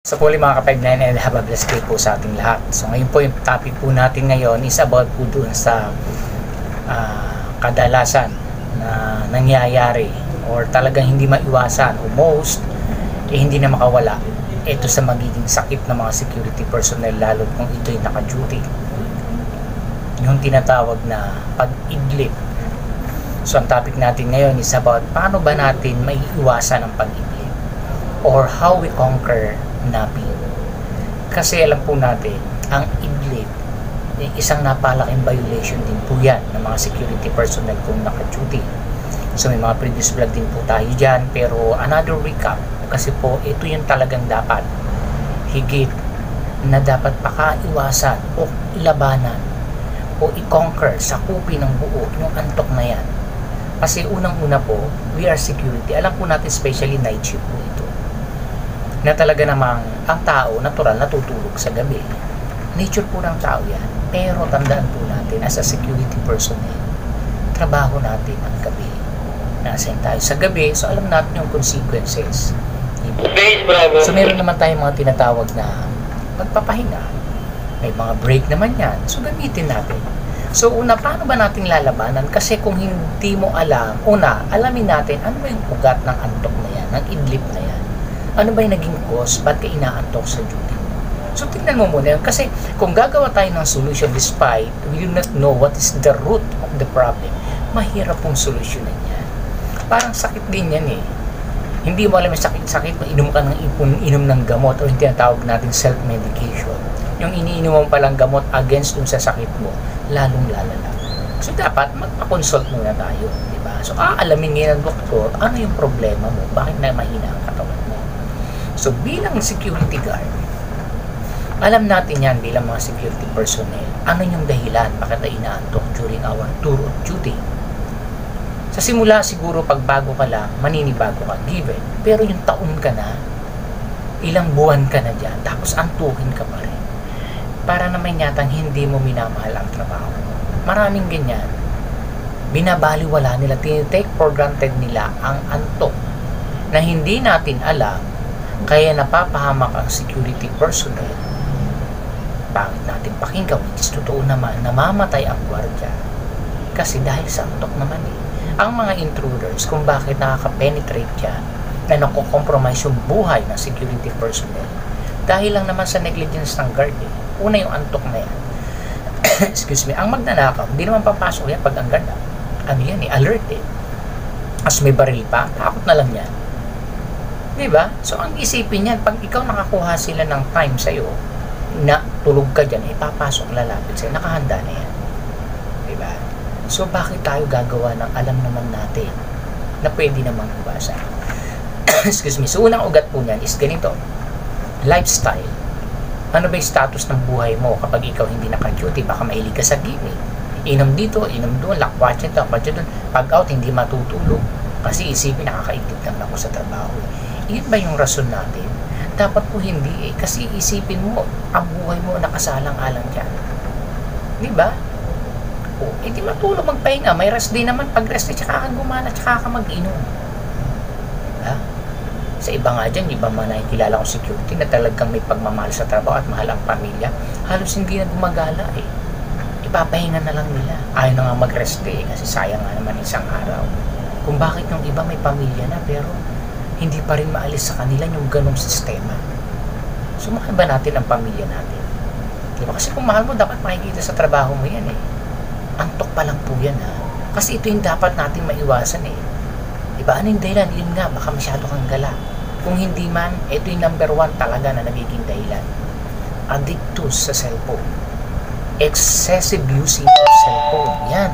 So po mga ka-5-9 and have a blessed day po sa ating lahat. So ngayon po yung topic po natin ngayon is about po dun sa kadalasan na nangyayari or talagang hindi maiwasan o most hindi na makawala ito sa magiging sakit ng mga security personnel lalo kung ito'y naka-duty. Yung tinatawag na pag-idlip. So ang topic natin ngayon is about paano ba natin maiiwasan ang pag-idlip or how we conquer napping. Kasi alam po natin, ang idlip isang napalaking violation din po yan ng mga security personnel kung naka-duty. So may mga previous vlog din po tayo dyan, pero another recap kasi po ito yung talagang dapat higit na dapat pakaiwasan o labanan o i-conquer, sakupin ng buo yung antok na yan. Kasi unang-una po, we are security. Alam po natin especially night shift po ito na talaga namang ang tao natural natutulog sa gabi. Nature po ng tao yan. Pero tandaan po natin as a security personnel, trabaho natin ang gabi. Nasa tayo sa gabi, so alam natin yung consequences. So meron naman tayong mga tinatawag na pagpapahinga. May mga break naman yan. So gamitin natin. So una, paano ba natin lalabanan? Kasi kung hindi mo alam, una, alamin natin ano ba yung ugat ng antok na yan, ng idlip na yan. Ano ba yung naging cause? Ba't ka inaantok sa duty? So tingnan mo muna yun. Kasi kung gagawa tayo ng solution despite we do not know what is the root of the problem, mahirap pong solusyonan yan. Parang sakit din yan eh. Hindi mo alam yung sakit-sakit, inom ka ng inom ng gamot o yung tinatawag natin self-medication. Yung iniinom mo palang gamot against dun sa sakit mo, lalong lalala. So dapat magpa-consult muna tayo, di ba? So aalamin ngayon ng doktor, ano yung problema mo? Bakit na mahina ang katawan mo? So bilang security guard, alam natin yan bilang mga security personnel, ano yung dahilan bakit tayo inaantok during our tour of duty. Sa simula siguro pag bago ka lang, maninibago ka, given. Pero yung taon ka na, ilang buwan ka na dyan, tapos antukin ka pa rin. Para naman yatang hindi mo minamahal ang trabaho mo. Maraming ganyan. Binabaliwala nila, tinitake for granted nila ang antok na hindi natin alam, kaya napapahamak ang security personnel. Bakit natin pakinggan? Which is totoo naman, namamatay ang gwardiya. Kasi dahil sa antok naman eh. Ang mga intruders, kung bakit nakaka-penetrate yan, na nakukompromise yung buhay ng security personnel. Dahil lang naman sa negligence ng guard eh. Una yung antok na yan. Excuse me, ang magnanakaw, hindi naman papasok yan pag ang guard. Ano yan eh, alert eh. As may baril pa, takot na lang yan. Diba? So ang isipin yan, pag ikaw nakakuha sila ng time sa'yo, na tulog ka dyan, papasok, lalapit sa'yo, nakahanda na yan. Diba? So bakit tayo gagawa ng alam naman natin na pwede namang iwasan? Excuse me. So unang ugat po niyan is ganito. Lifestyle. Ano ba yung status ng buhay mo kapag ikaw hindi naka-duty? Baka mahilig ka sa gaming. Inom dito, inom doon, lakwatsin to, lakwatsin doon. Pag out, hindi matutulog. Kasi isipin, nakakaintip naman ako sa trabaho. Iyon ba yung rason natin? Dapat po hindi eh. Kasi isipin mo, ang buhay mo nakasalang-alang dyan. Diba? O, hindi matulog, magpahinga. May rest day naman. Pag rest day, tsaka ka gumana, tsaka ka mag-inom. Diba? Sa iba nga dyan, iba man nakikilala kong security na talagang may pagmamahal sa trabaho at mahal ang pamilya, halos hindi na gumagala eh. Ipapahinga na lang nila. Ayaw na nga mag-rest day kasi sayang nga naman isang araw. Kung bakit yung iba may pamilya na pero hindi pa rin maalis sa kanila yung ganong sistema. So mahal ba natin ang pamilya natin? Diba? Kasi kung mahal mo, dapat makikita sa trabaho mo yan eh. Antok pa lang po yan ha. Kasi ito yung dapat natin maiwasan eh. Diba? Ano yung dahilan? Yun nga, baka masyado kang gala. Kung hindi man, ito yung number 1 talaga na nagiging dahilan. Addictus sa cellphone. Excessive using of cellphone. Yan.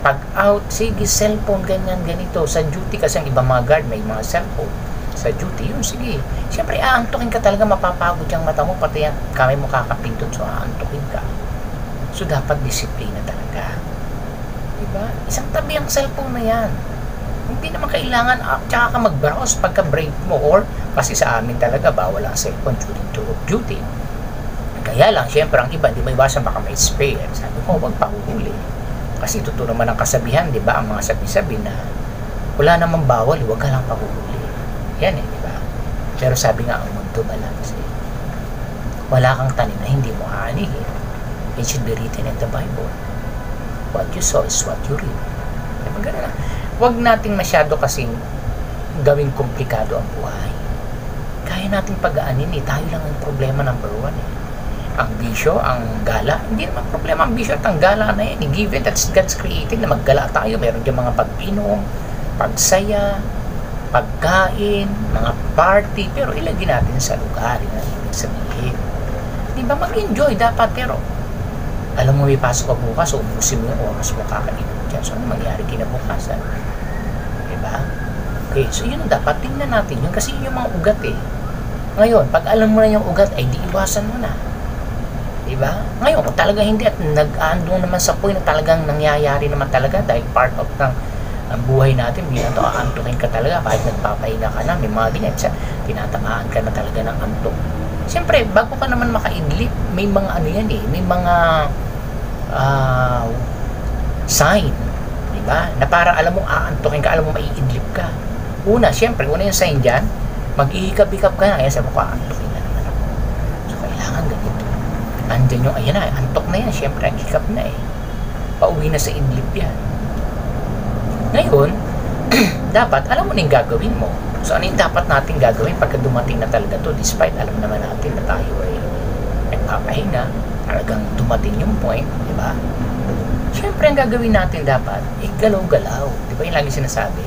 Pag out, sige, cellphone, ganyan, ganito. Sa duty kasi ang ibang mga guard, may mga cellphone. Sa duty, yun, sige. Siyempre, aantokin ka talaga, mapapagod yung mata mo, pati yan, kamay mo kakapindot, so aantokin ka. So, dapat disiplina talaga. Diba? Isang tabi ang cellphone na yan. Hindi naman kailangan, tsaka ka mag-browse pagka-break mo, or, kasi sa amin talaga, bawal ang cellphone during tour of duty. Kaya lang, siyempre, ang iba, di ba iwasan, baka may spare. Sabi ko, wag pahuhuli. Kasi totoo naman ang kasabihan, di ba? Ang mga sabi-sabi na wala namang bawal, huwag ka lang pahuhuli. Yan eh, di ba? Pero sabi nga, ang to balance. Wala kang tanim na hindi mo aanihin. It should be written in the Bible. What you sow is what you reap. Huwag nating masyado kasing gawing komplikado ang buhay. Kaya nating pag-aanin tayo lang ang problema number 1 Ang bisyo, ang gala, hindi naman problema ang bisyo at ang gala na yan. Given that's God's created na maggala tayo. Meron dyan mga pag-inom, pagsaya, pagkain, mga party, pero ilagay natin sa lugar. Yun ang ibig sabihin. Diba mag-enjoy dapat, pero alam mo may pasok ka bukas, ubusin mo yung oras mo kakainom dyan. So ano mangyari kinabukasan? Diba? Okay, so yun dapat tingnan natin yun kasi yun yung mga ugat Ngayon, pag alam mo na yung ugat, ay di iwasan mo na. Diba? Ngayon, kung talaga hindi at nag-aandong naman sa point na talagang nangyayari naman talaga dahil part of ng ang buhay natin, bilang ito, aantukin ka talaga kahit nagpapahinga ka na, may mga ganyan, tinatamaan ka na talaga ng antok. Siyempre, bago ka naman makaidlip, may mga ano yan may mga sign, diba? Na para alam mo, aantukin ka, alam mo, maiidlip ka. Una, siyempre, una yung sign dyan, mag-ihikab-hikab ka na, ayan, sabi ko, aantukin na naman ako. So, kailangan ganito. Andyan yung, ayan na, antok na yan, siyempre, ang hikab na pauwi na sa idlip yan. Ngayon, dapat, alam mo na yung gagawin mo. So, ano yung dapat natin gagawin pagka dumating na talaga to, despite alam naman natin na tayo ay nagpapahinga, talagang dumating yung point, di ba? Siyempre, ang gagawin natin dapat, galaw-galaw. Di ba yung lagi sinasabi?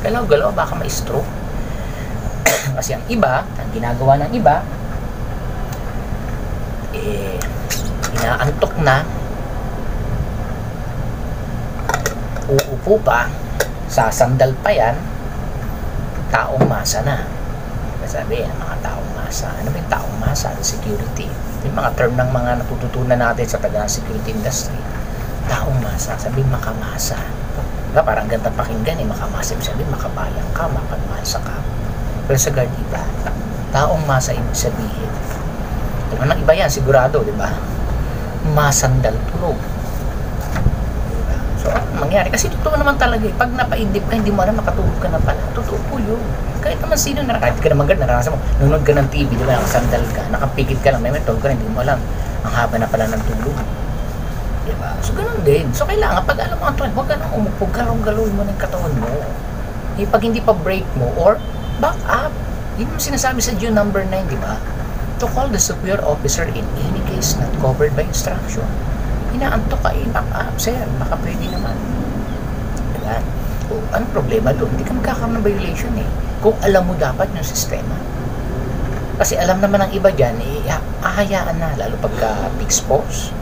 Galaw-galaw, baka ma-stroke. Kasi ang iba, ang ginagawa ng iba, inaantok na, uupo pa, sasandal pa yan, taong masa na. Sabi yan, mga taong masa. Ano ba yung taong masa? Security. Yung mga term ng mga natututunan natin sa taga-security industry. Taong masa. Sabi makamasa. Diba? Parang ganda pakinggan makamasa. Sabi makabayang ka, makapagmasa ka. Pero sa guard iba, taong masa ibig sabihin. Diba? Nang iba yan, sigurado, diba? Masandal tulog. So, ano mangyari? Kasi totoo naman talaga pag napaidip ka, hindi mo alam, makatulog ka na pala. Totoo po yun. Kahit naman sino na, kahit ka naman gano'n, naranasan mo, nunod ka ng TV, di ba, nakasandal ka, nakapikit ka lang, may tulog ka na, hindi mo alam. Ang haba na pala ng tulog. Di ba? So, gano'n din. So, kailangan, pag alam mo, Antoine, huwag ka nang umupo, galaw-galawin mo ng katawan mo. Pag hindi pa break mo, or back up. Yun yung sinasabi sa June number 9, di ba? To call the superior officer in any case not covered by instruction. Inaantok ka, back up, sir, baka pwede naman. Diba? O, anong problema doon? Hindi ka magkakaroon ng violation kung alam mo dapat yung sistema. Kasi alam naman ng iba dyan, ahayaan na, lalo pagka fixed post.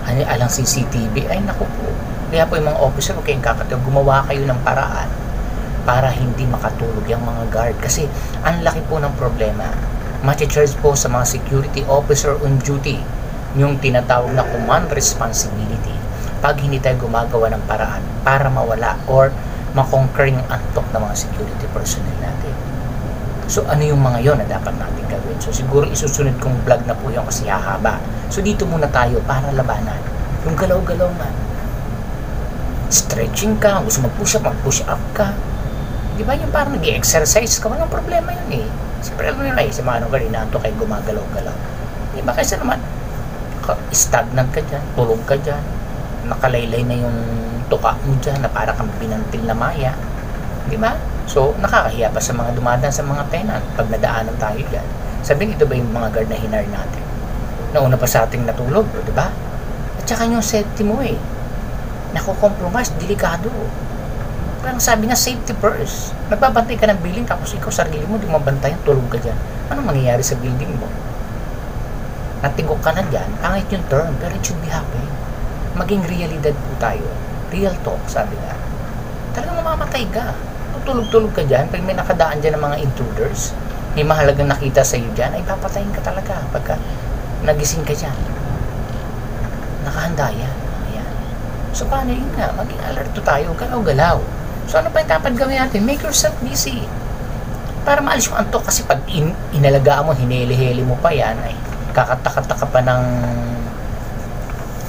Alang CCTV, ay naku po. Kaya po yung mga officer, huwag kayong kakatawag, gumawa kayo ng paraan para hindi makatulog yung mga guard. Kasi ang laki po ng problema. Mati-charge po sa mga security officer on duty yung tinatawag na command responsibility pag hindi tayo gumagawa ng paraan para mawala or makonquer yung antok ng mga security personnel natin. So ano yung mga yon na dapat natin gawin? So siguro isusunod kong vlog na po yung kasi hahaba. So dito muna tayo para labanan yung galaw-galaw man. Stretching ka, gusto mag-push up ka. Di ba yung parang nag-exercise ka, walang problema yun Siyempre alam nyo sa mga ano kanina antok kayo gumagalaw-galaw. Di ba kaysa naman stagnant ka dyan, tulog ka dyan, nakalaylay na yung tuka mo dyan na para kang pinantil na maya, di ba? So, nakakahiya pa sa mga dumadaan sa mga tenant pag nadaanan tayo dyan. Sabihin, ito ba yung mga guard na hinar natin? Nauna pa sa ating natulog, di ba? At saka yung safety mo nakukompromise, delikado. Parang sabi nga, safety first. Nagbabantay ka ng building, tapos ikaw sarili mo, di mabantayan, tulog ka dyan. Anong mangyayari sa building mo? Natigok ka na dyan, pangit yung term, pero it should be happening. Maging realidad po tayo. Real talk, sabi nga. Talagang mamamatay ka. Tutulog-tulog ka dyan, pag may nakadaan dyan ng mga intruders, may mahalagang nakita sa iyo dyan, ay papatayin ka talaga pagka nagising ka dyan. Nakahanda yan. Ayan. So, paano yun nga? Maging alerto tayo, galaw-galaw. So, ano pa yung dapat gawin natin? Make yourself busy. Para maalis yung antok, kasi pag inalagaan mo, hineli-heli mo pa yan, ay kakataka-taka pa ng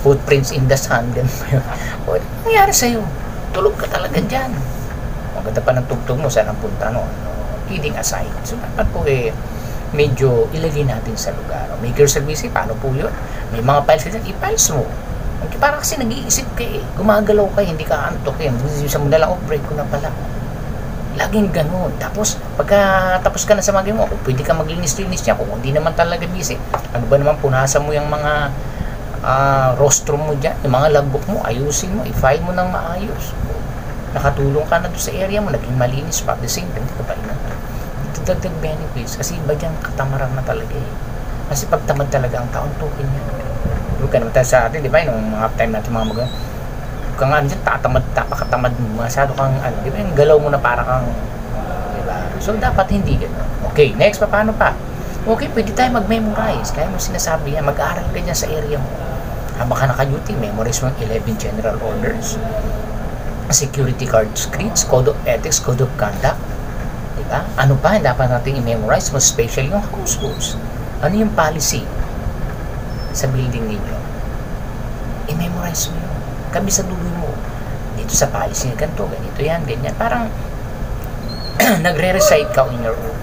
footprints in the sand. O, nangyari sa'yo? Tulog ka talaga dyan. Ang ganda pa ng tugtog mo, saan ang punta, no? Kidding aside. So, dapat po medyo ilagay natin sa lugar. May care service, paano po yun? May mga files ka dyan, i-files mo. Parang kasi nag-iisip ka gumagalaw ka, hindi ka antok Isa mo na lang, break ko na pala. Laging ganun. Tapos, pagka tapos ka na sa mga mo, pwede ka maglinis-linis niya. Kung hindi naman talaga busy, ano ba naman, punasan mo yung mga rostrum mo dyan, yung mga logbook mo, ayusin mo, i-file mo ng maayos. Nakatulong ka na doon sa area mo, naging malinis pa. At the same time, hindi ka pa inato. Ito dagdag benefits. Kasi iba dyan, katamaran na talaga Kasi pag tamad talaga ang taon, token niya. Huwag ka naman tayo sa atin, di ba? Nung mga time natin mga mag- kung nga dyan, tapakatamad mo, masyado kang, di ba, yung galaw mo na para kang, di ba? So, dapat hindi gano'n. Okay, next, paano pa? Okay, pwede tayo mag-memorize. Kaya mo sinasabi yan, mag-aaral ka dyan sa area mo. Habang ka naka-duty, memorize mo yung 11 general orders, security card scripts, code of ethics, code of conduct, di ba? Ano pa, dapat natin i-memorize mo, especially yung house rules. Ano yung policy sa building ninyo? I-memorize mo yun. Kabisaduhin mo. Dito sa policy, ganito, ganito yan, ganyan. Parang nagre-recite ka in your own.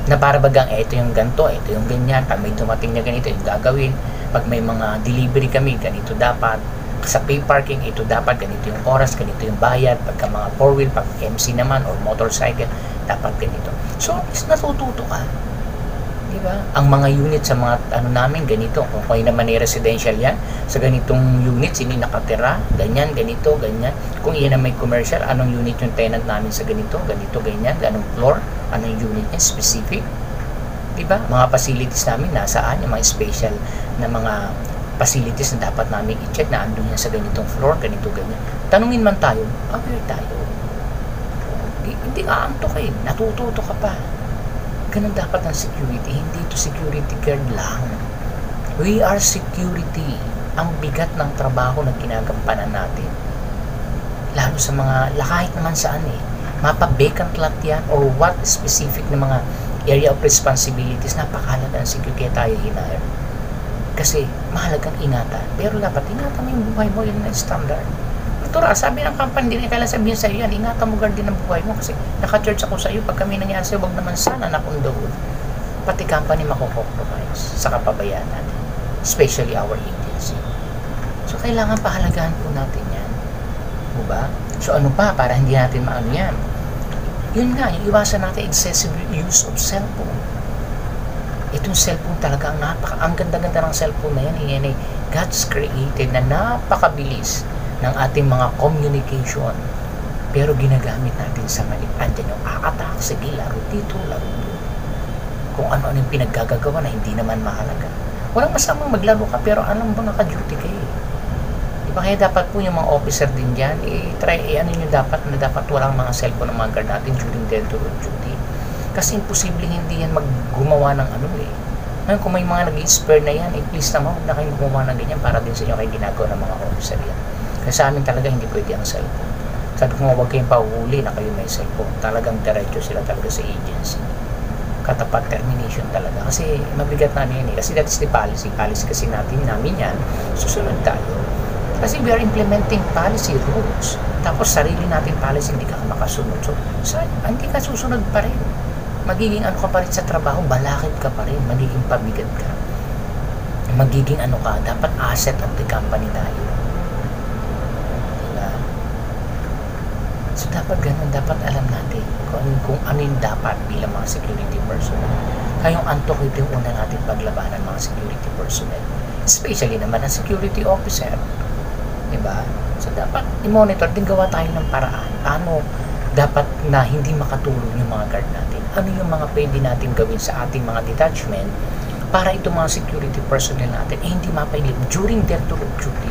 Na para bagang, ito yung ganito, ito yung ganyan. Pag may dumating na ganito, yung gagawin. Pag may mga delivery kami, ganito dapat. Sa pay parking, ito dapat, ganito yung oras, ganito yung bayad. Pagka mga 4-wheel, pag MC naman, or motorcycle, dapat ganito. So, at least natututo ka. Diba? Ang mga unit sa mga namin ganito, kung kayo naman ay residential yan, sa ganitong unit sini nakatira, ganyan, ganito, ganyan. Kung iyan na may commercial, anong unit yung tenant namin sa ganito, ganyan, anong floor, anong unit niya, specific. Diba? Mga facilities namin, nasaan, yung mga special na mga facilities na dapat namin i-check na andun yan sa ganitong floor, ganito, ganyan. Tanungin man tayo, aware tayo. Hindi ka antok natututo ka pa. Ganun dapat ang security. Hindi ito security guard lang. We are security. Ang bigat ng trabaho na ginagampanan natin. Lalo sa mga, kahit naman saan mapa-vacant lot yan or what specific na mga area of responsibilities, napakahalaga ang security kaya tayo hinahir. Kasi mahalagang ingatan. Pero dapat ingatan mo yung buhay mo, yun na standard. Natural, sabi ng company, hindi na kailan sabihin sa'yo yan, ingatan mo guard din ang buhay mo kasi naka-charge ako sa'yo, pag kami nangyari sa'yo, wag naman sana nakundoon. Pati company mako-compromise sa kapabayaan natin, especially our agency. So, kailangan pahalagahan po natin yan. Diba? So, ano pa, para hindi natin maano yan? Yun nga, yung iwasan natin excessive use of cellphone. Itong cellphone talaga, ang ganda-ganda ng cellphone na yan, yan God's created na napakabilis ng ating mga communication. Pero ginagamit natin sa mali. Andyan yung attack, sige, laro dito, laro dito. Kung ano-ano yung pinaggagawa na hindi naman mahalaga. Walang masamang maglaro ka, pero alam mo naka-duty kayo. Diba? Kaya dapat po yung mga officer din dyan, ano nyo dapat, na dapat walang mga cellphone ng mga guard natin during their duty. Kasi imposible hindi yan gumawa ng Ngayon, kung may mga nag-i-spare na yan, please naman, huwag na kayong gumawa ng ganyan para din sa inyo kayo ginagawa ng mga officer yan. Kasi sa amin talaga hindi pwede ang cellphone. Sabi ko nga, huwag kayong pahuhuli na kayo may cellphone. Talagang diretso sila talaga sa agency. Katapat termination talaga. Kasi mabigat namin yan Kasi that is the policy. Policy kasi namin yan. Susunod tayo. Kasi we are implementing policy rules. Tapos sarili natin policy, hindi ka makasunod. So, hindi ka susunod pa rin. Magiging ka pa rin sa trabaho, balakid ka pa rin. Magiging pabigat ka. Magiging ka, dapat asset of the company tayo. So, dapat ganun, dapat alam natin kung ano yung dapat bilang mga security personnel. Kayong antok ito yung una natin paglabanan mga security personnel. Especially naman ang security officer. Diba? So, dapat i-monitor din, gawa tayo ng paraan. Ano dapat na hindi makatulong yung mga guard natin? Ano yung mga pwede natin gawin sa ating mga detachment para itong mga security personnel natin hindi mapailip during their duty.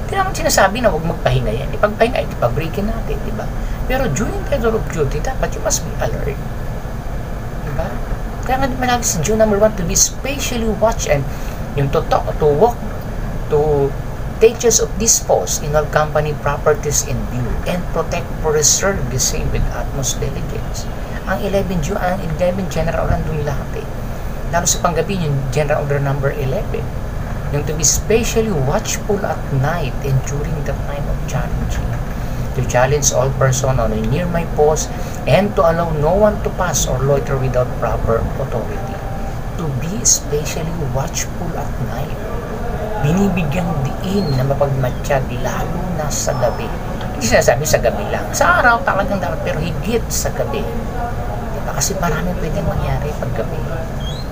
Hindi naman sinasabi na huwag magpahinga yan. Ipagpahinga, ipag-breakin natin, diba? Pero during the of duty, dapat you must be alert. Diba? Kaya nga malagi si June number 1 to be spatially watch and yung to talk, to walk, to take charge of this post in all company properties in view and protect or reserve the same with utmost diligence. Ang 11 general nandun lahat Lalo sa panggabi yung general order number 11. Yung to be specially watchful at night and during the time of challenging. to challenge all person on or near my post, and to allow no one to pass or loiter without proper authority. To be especially watchful at night. Binibigyang diin na mapagmatsyag lalo na sa gabi. Hindi sinasabi sa gabi lang. Sa araw talagang dapat, pero higit sa gabi. Diba? Kasi maraming pwedeng mangyari pag gabi.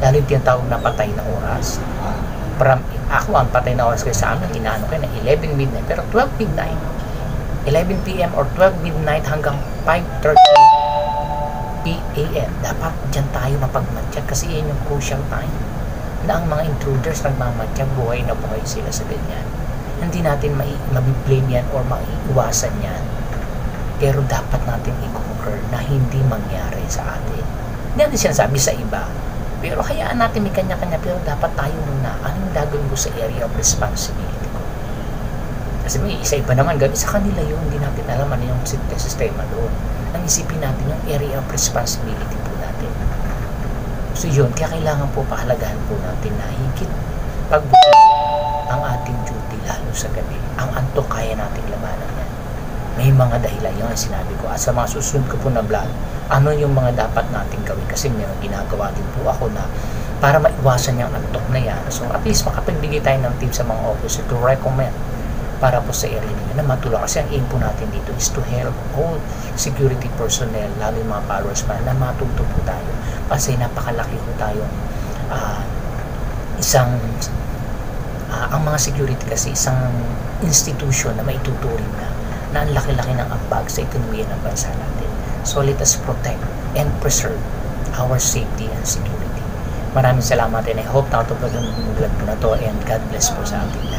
Lalo yung tinatawag na patay na oras. Ako ang patay na oras kayo sa amin, inaano kayo na 11 midnight, pero 12 midnight, 11 p.m. or 12 midnight hanggang 5:30 p.m. Dapat dyan tayo mapagmatsyag kasi yan yung crucial time na ang mga intruders nagmamatsyag, buhay na buhay sila sa ganyan. Hindi natin mabiblame yan or maiiwasan yan, pero dapat natin i-conquer na hindi mangyari sa atin. Hindi natin sinasabi sa iba, pero hayaan natin may kanya-kanya, pero dapat tayo muna, anong gagawin ko sa area of responsibility ko? Kasi may isa-iba naman, gabi sa kanila yun, hindi natin alam ano yung sistema doon. Ang isipin natin yung area of responsibility po natin. So yun, kaya kailangan po pahalagahan po natin na higit pagbuti ang ating duty, lalo sa gabi. Ang antok, kaya nating labanan yan. May mga dahilan, yung sinabi ko. At sa mga susunod ko po na vlog, ano yung mga dapat natin gawin, kasi may ginagawa din po ako na para maiwasan yung antok na yan. So at least makapagbigay tayo ng tips sa mga officer to recommend para po sa area ninyo na matulong, kasi ang aim po natin dito is to help all security personnel, lalo yung mga followers na matuto po tayo, kasi napakalaki po tayong ang mga security kasi isang institution na maituturing na ang laki-laki ng ambag sa ekonomiya ng bansa natin. So let us protect and preserve our safety and security. Maraming salamat, and I hope na ito po yung vlog po na to, and God bless po sa ating lahat.